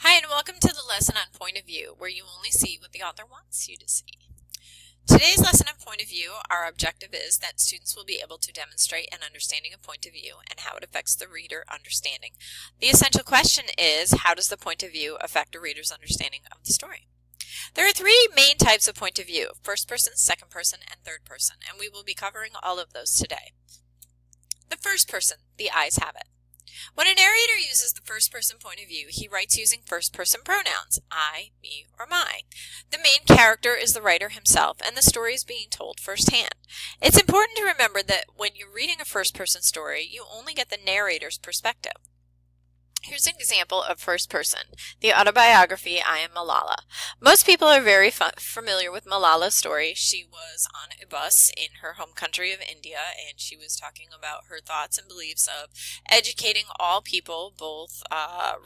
Hi, and welcome to the lesson on point of view, where you only see what the author wants you to see. Today's lesson on point of view, our objective is that students will be able to demonstrate an understanding of point of view and how it affects the reader understanding. The essential question is, how does the point of view affect a reader's understanding of the story? There are three main types of point of view: first person, second person, and third person, and we will be covering all of those today. The first person, the eyes have it. When a narrator uses the first-person point of view, he writes using first-person pronouns, I, me, or my. The main character is the writer himself, and the story is being told firsthand. It's important to remember that when you're reading a first-person story, you only get the narrator's perspective. Here's an example of first person, the autobiography, I Am Malala. Most people are very familiar with Malala's story. She was on a bus in her home country of India, and she was talking about her thoughts and beliefs of educating all people, both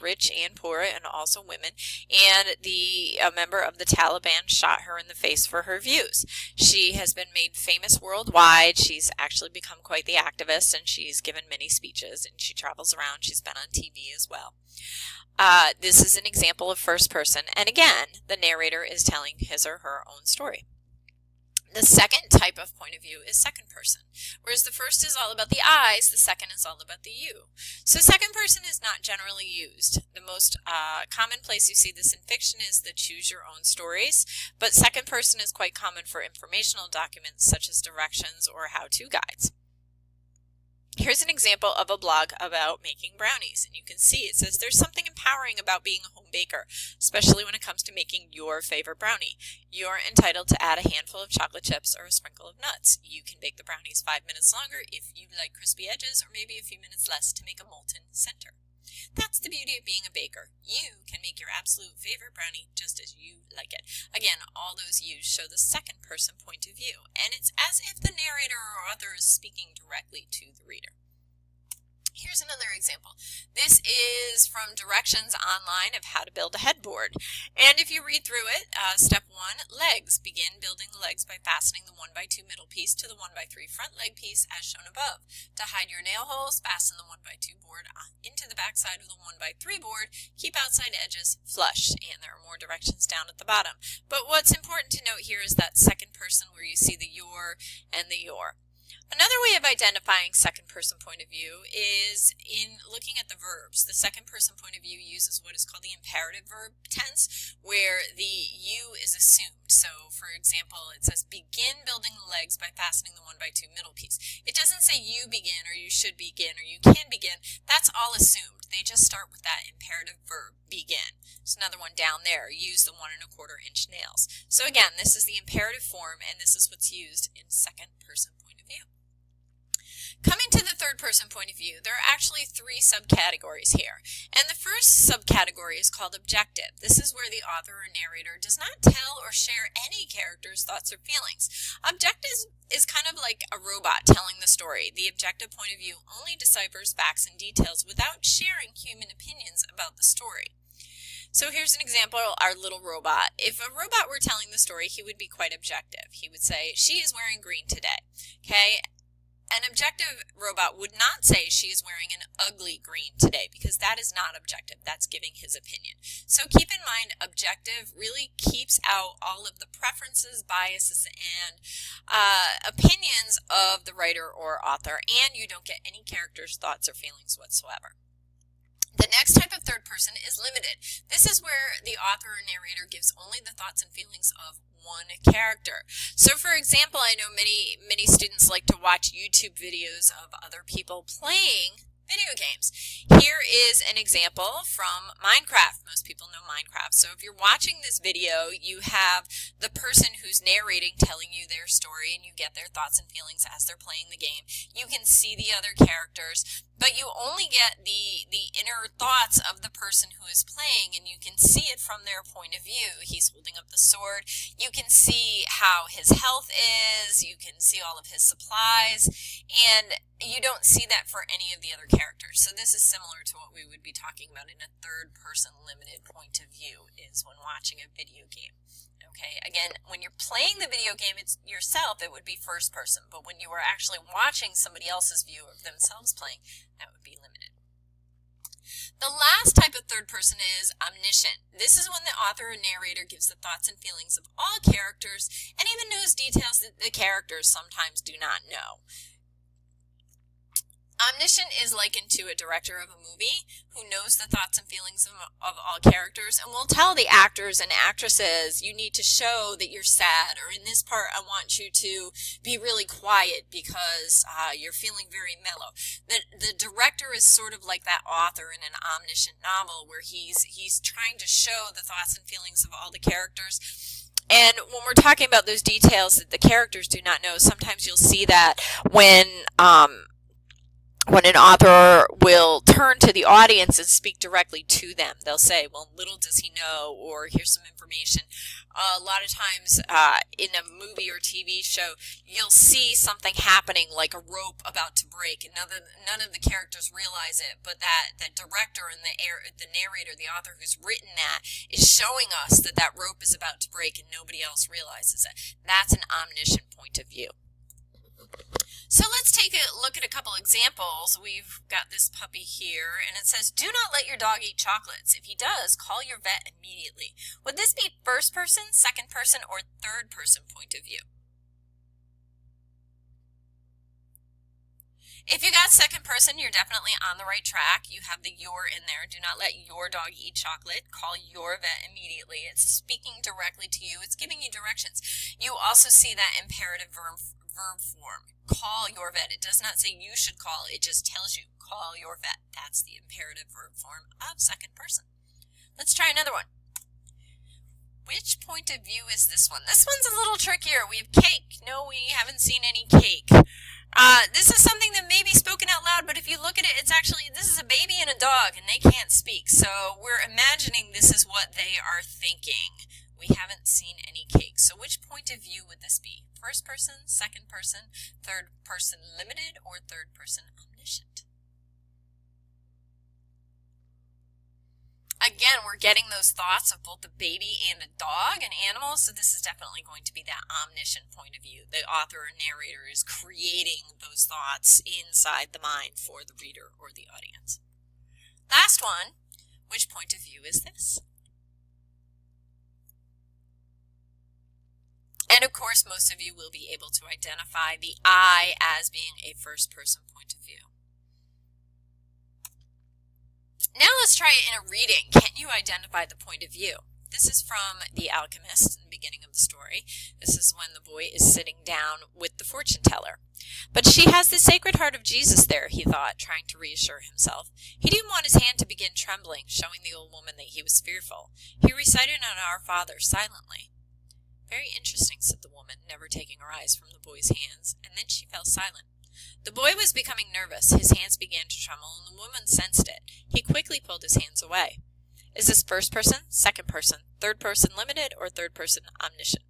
rich and poor, and also women. And a member of the Taliban shot her in the face for her views. She has been made famous worldwide. She's actually become quite the activist, and she's given many speeches, and she travels around. She's been on TV as well. This is an example of first person, and again, the narrator is telling his or her own story. The second type of point of view is second person. Whereas the first is all about the eyes, the second is all about the you. So second person is not generally used. The most common place you see this in fiction is the choose your own stories, but second person is quite common for informational documents such as directions or how-to guides. Here's an example of a blog about making brownies, and you can see it says there's something empowering about being a home baker, especially when it comes to making your favorite brownie. You're entitled to add a handful of chocolate chips or a sprinkle of nuts. You can bake the brownies 5 minutes longer if you like crispy edges, or maybe a few minutes less to make a molten center. That's the beauty of being a baker. You can make your absolute favorite brownie just as you like it. Again, all those yous show the second person point of view, and it's as if the narrator or author is speaking directly to the reader. Here's another example. This is from directions online of how to build a headboard. And if you read through it, step 1, legs. Begin building the legs by fastening the 1x2 middle piece to the 1x3 front leg piece as shown above. To hide your nail holes, fasten the 1x2 board into the back side of the 1x3 board. Keep outside edges flush. And there are more directions down at the bottom. But what's important to note here is that second person where you see the your and the your. Another way of identifying second person point of view is in looking at the verbs. The second person point of view uses what is called the imperative verb tense, where the you is assumed. So, for example, it says begin building the legs by fastening the 1x2 middle piece. It doesn't say you begin or you should begin or you can begin. That's all assumed. They just start with that imperative verb, begin. There's another one down there, use the 1 1/4 inch nails. So again, this is the imperative form, and this is what's used in second person point of view. Coming to the third person point of view, there are actually 3 subcategories here. And the first subcategory is called objective. This is where the author or narrator does not tell or share any character's thoughts or feelings. Objective is kind of like a robot telling the story. The objective point of view only deciphers facts and details without sharing human opinions about the story. So here's an example, our little robot. If a robot were telling the story, he would be quite objective. He would say, she is wearing green today. Okay? An objective robot would not say she is wearing an ugly green today, because that is not objective. That's giving his opinion. So keep in mind, objective really keeps out all of the preferences, biases, and opinions of the writer or author, and you don't get any characters' thoughts or feelings whatsoever. The next type of third person is limited. This is where the author or narrator gives only the thoughts and feelings of one character. So for example, I know many students like to watch YouTube videos of other people playing video games. Here is an example from Minecraft. Most people know Minecraft. So if you're watching this video, you have the person who's narrating telling you their story, and you get their thoughts and feelings as they're playing the game. You can see the other characters, but you only get the inner thoughts of the person who is playing, and you can see it from their point of view. He's holding up the sword. You can see how his health is. You can see all of his supplies, and you don't see that for any of the other characters. So this is similar to what we would be talking about in a third person limited point of view, is when watching a video game. Okay, again, when you're playing the video game yourself, it would be first person, but when you are actually watching somebody else's view of themselves playing, that would be limited. The last type of third person is omniscient. This is when the author or narrator gives the thoughts and feelings of all characters and even knows details that the characters sometimes do not know. Omniscient is likened to a director of a movie who knows the thoughts and feelings of all characters and will tell the actors and actresses, you need to show that you're sad, or in this part I want you to be really quiet because you're feeling very mellow. The director is sort of like that author in an omniscient novel where he's trying to show the thoughts and feelings of all the characters. And when we're talking about those details that the characters do not know, sometimes you'll see that when an author will turn to the audience and speak directly to them. They'll say, well, little does he know, or here's some information. A lot of times in a movie or TV show, you'll see something happening like a rope about to break, and none of the characters realize it, but the director and the narrator, the author who's written that, is showing us that rope is about to break and nobody else realizes it. That's an omniscient point of view. So let's take a look at a couple examples. We've got this puppy here, and it says, do not let your dog eat chocolates. If he does, call your vet immediately. Would this be first person, second person, or third person point of view? If you got second person, you're definitely on the right track. You have the your in there. Do not let your dog eat chocolate. Call your vet immediately. It's speaking directly to you. It's giving you directions. You also see that imperative verb form. Call your vet. It does not say you should call. It just tells you, call your vet. That's the imperative verb form of second person. Let's try another one. Which point of view is this one? This one's a little trickier. We have cake. No, we haven't seen any cake. This is something that may be spoken out loud, but if you look at it, this is a baby and a dog, and they can't speak. So we're imagining this is what they are thinking. We haven't seen any cake. So which point of view would this be? First person, second person, third person limited, or third person omniscient? Again, we're getting those thoughts of both the baby and the dog and animals, so this is definitely going to be that omniscient point of view. The author or narrator is creating those thoughts inside the mind for the reader or the audience. Last one, which point of view is this? And of course, most of you will be able to identify the I as being a first-person point of view. Now let's try it in a reading. Can you identify the point of view? This is from The Alchemist in the beginning of the story. This is when the boy is sitting down with the fortune teller. But she has the Sacred Heart of Jesus there, he thought, trying to reassure himself. He didn't want his hand to begin trembling, showing the old woman that he was fearful. He recited an Our Father silently. Very interesting, said the woman, never taking her eyes from the boy's hands, and then she fell silent. The boy was becoming nervous. His hands began to tremble, and the woman sensed it. He quickly pulled his hands away. Is this first person, second person, third person limited, or third person omniscient?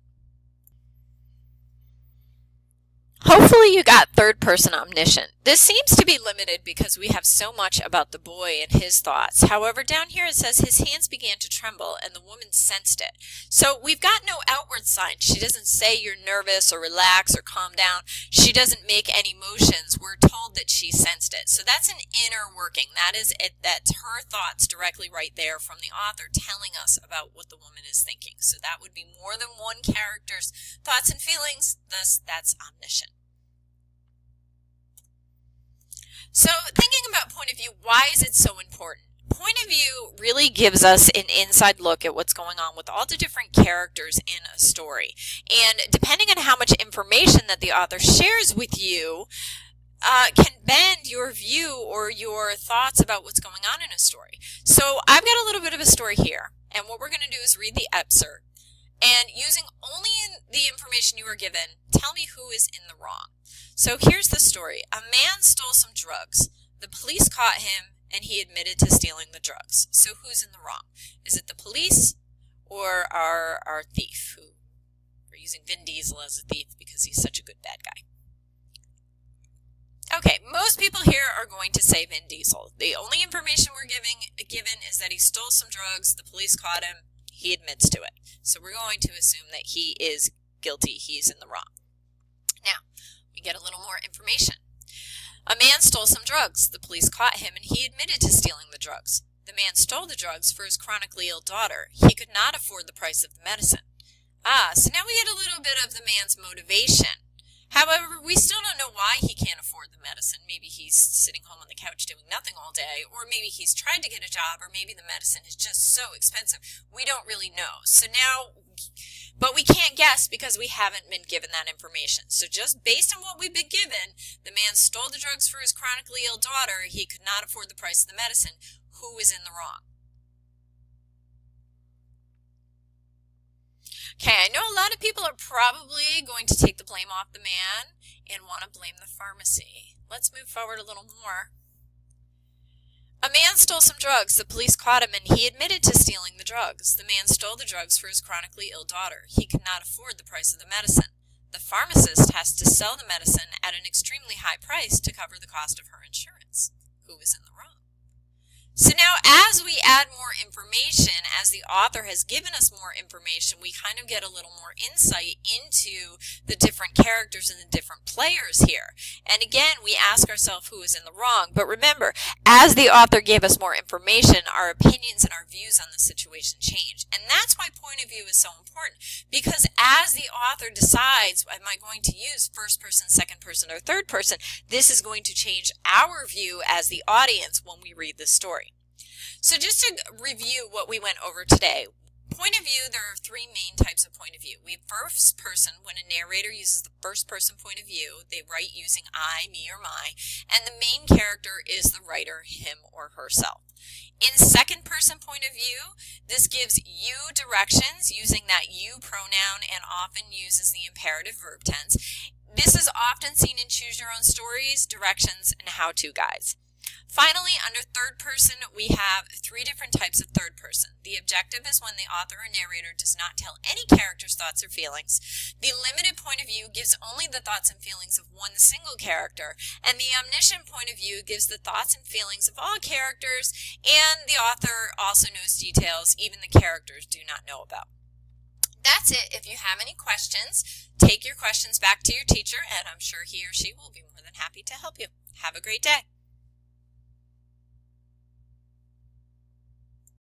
Hopefully you got third person omniscient. This seems to be limited because we have so much about the boy and his thoughts. However, down here it says his hands began to tremble and the woman sensed it. So we've got no outward sign. She doesn't say you're nervous or relax or calm down. She doesn't make any motions. We're told that she sensed it. So that's an inner working. That is it. That's her thoughts directly right there from the author telling us about what the woman is thinking. So that would be more than one character's thoughts and feelings. Thus, that's omniscient. So thinking about point of view, why is it so important? Point of view really gives us an inside look at what's going on with all the different characters in a story. And depending on how much information that the author shares with you, can bend your view or your thoughts about what's going on in a story. So I've got a little bit of a story here. And what we're going to do is read the excerpt. And using only the information you were given, tell me who is in the wrong. So here's the story. A man stole some drugs. The police caught him, and he admitted to stealing the drugs. So who's in the wrong? Is it the police or our thief? Who we're using Vin Diesel as a thief because he's such a good bad guy. Okay, most people here are going to say Vin Diesel. The only information we're given is that he stole some drugs. The police caught him. He admits to it. So we're going to assume that he is guilty. He's in the wrong. Now, we get a little more information. A man stole some drugs. The police caught him and he admitted to stealing the drugs. The man stole the drugs for his chronically ill daughter. He could not afford the price of the medicine. So now we get a little bit of the man's motivation. However, we still don't know why he can't afford the medicine. Maybe he's sitting home on the couch doing nothing all day, or maybe he's tried to get a job, or maybe the medicine is just so expensive. We don't really know. But we can't guess because we haven't been given that information. So just based on what we've been given, the man stole the drugs for his chronically ill daughter. He could not afford the price of the medicine. Who is in the wrong? Okay, I know a lot of people are probably going to take the blame off the man and want to blame the pharmacy. Let's move forward a little more. A man stole some drugs. The police caught him and he admitted to stealing the drugs. The man stole the drugs for his chronically ill daughter. He could not afford the price of the medicine. The pharmacist has to sell the medicine at an extremely high price to cover the cost of her insurance. Who is in the wrong? So now as we add more information, as the author has given us more information, we kind of get a little more insight into the different characters and the different players here. And again, we ask ourselves who is in the wrong. But remember, as the author gave us more information, our opinions and our views on the situation change. And that's why point of view is so important. Because as the author decides, am I going to use first person, second person, or third person, this is going to change our view as the audience when we read the story. So just to review what we went over today, point of view, there are three main types of point of view. We have first person, when a narrator uses the first person point of view, they write using I, me, or my, and the main character is the writer, him or herself. In second person point of view, this gives you directions using that you pronoun and often uses the imperative verb tense. This is often seen in choose your own stories, directions, and how-to guides. Finally, under third person, we have three different types of third person. The objective is when the author or narrator does not tell any character's thoughts or feelings. The limited point of view gives only the thoughts and feelings of one single character. And the omniscient point of view gives the thoughts and feelings of all characters, and the author also knows details even the characters do not know about. That's it. If you have any questions, take your questions back to your teacher, and I'm sure he or she will be more than happy to help you. Have a great day.